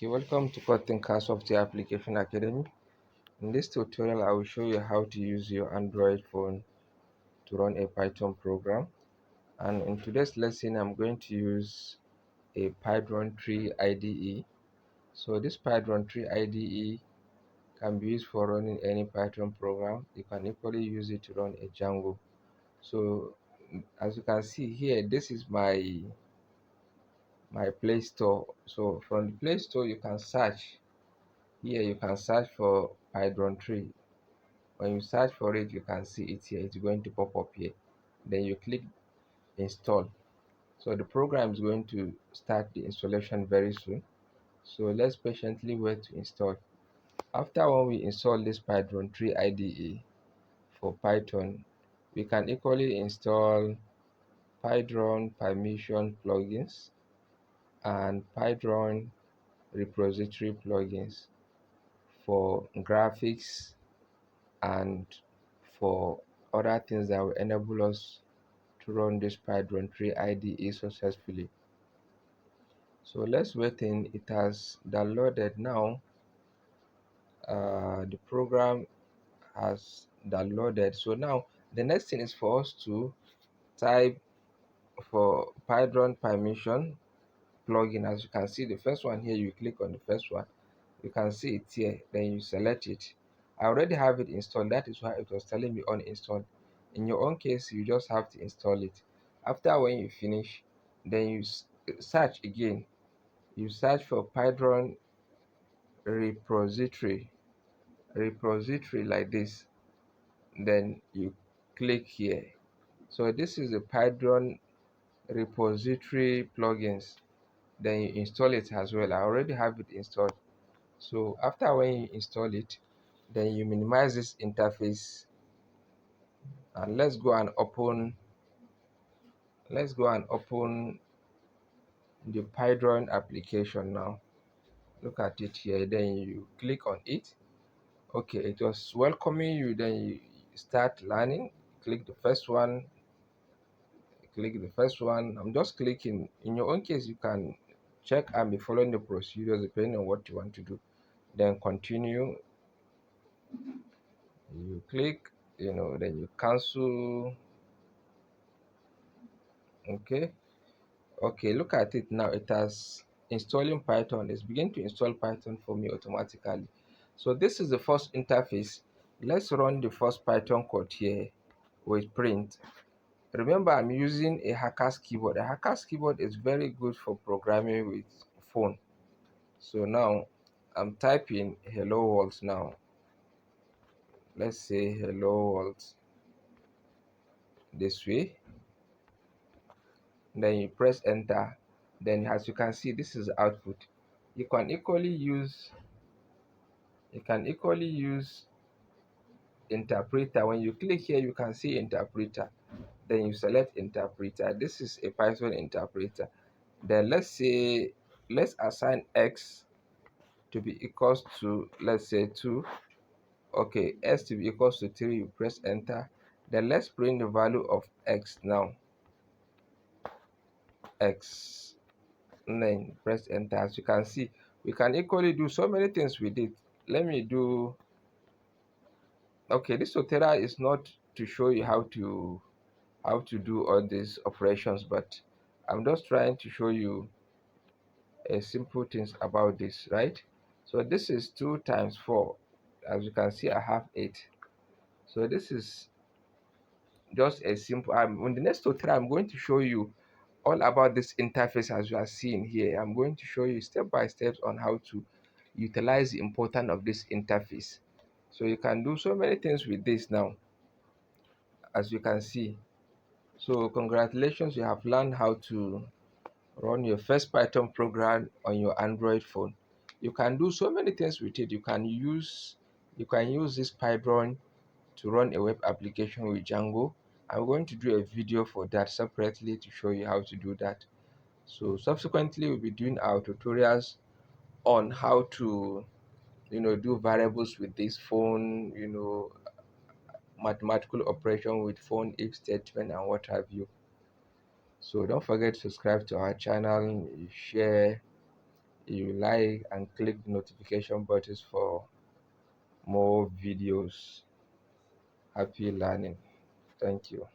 Okay, welcome to Coding Car Software Application Academy. In this tutorial, I will show you how to use your Android phone to run a Python program. And in today's lesson, I'm going to use a Python 3 IDE. So this Python 3 IDE can be used for running any Python program. You can equally use it to run a Django. So as you can see here, this is my Play Store. So from the Play Store, you can search. Here you can search for Python 3. When you search for it, you can see it here. It's going to pop up here. Then you click install. So the program is going to start the installation very soon. So let's patiently wait to install. After when we install this Python 3 IDE for Python, we can equally install Python permission plugins and Python repository plugins for graphics and for other things that will enable us to run this Python 3 IDE successfully. So let's wait in. It has downloaded now. The program has downloaded. So now the next thing is for us to type for Python permission plugin. As you can see, the first one here, you click on the first one, you can see it here, then you select it. I already have it installed, that is why it was telling me uninstall. In your own case, you just have to install it. After when you finish, then you search again. You search for Python repository like this, then you click here. So this is the Python repository plugins, then you install it as well. I already have it installed. So after when you install it, then you minimize this interface, and let's go and open the Python application now. Look at it here, then you click on it. Okay, it was welcoming you, then you start learning. Click the first one, I'm just clicking. In your own case, you can check and be following the procedures depending on what you want to do. Then continue, you click, then you cancel. Okay, look at it now. It has installing Python. It's beginning to install Python for me automatically. So this is the first interface. Let's run the first Python code here with print. Remember, I'm using a hacker's keyboard. A hacker's keyboard is very good for programming with phone. So now I'm typing hello world now. Let's say hello world this way. Then you press enter. Then as you can see, this is output. You can equally use interpreter. When you click here, you can see interpreter. Then you select interpreter. This is a Python interpreter. Then let's assign x to be equals to, let's say 2. Okay, s to be equals to 3. You press enter. Then let's print the value of x now. X, and then press enter. As you can see, we can equally do so many things with it. Let me do. Okay, this tutorial is not to show you how to do all these operations, but I'm just trying to show you simple things about this, right? So this is 2 times 4. As you can see, I have 8. So this is just a simple. On the next tutorial, I'm going to show you all about this interface. As you are seeing here, I'm going to show you step by step on how to utilize the importance of this interface. So you can do so many things with this now, as you can see. So congratulations, you have learned how to run your first Python program on your Android phone. You can do so many things with it. You can use this Python to run a web application with Django. I'm going to do a video for that separately to show you how to do that. So subsequently, we'll be doing our tutorials on how to do variables with this phone, mathematical operation with phone, if statement, and what have you. So don't forget to subscribe to our channel, share you like and click the notification buttons for more videos. Happy learning. Thank you.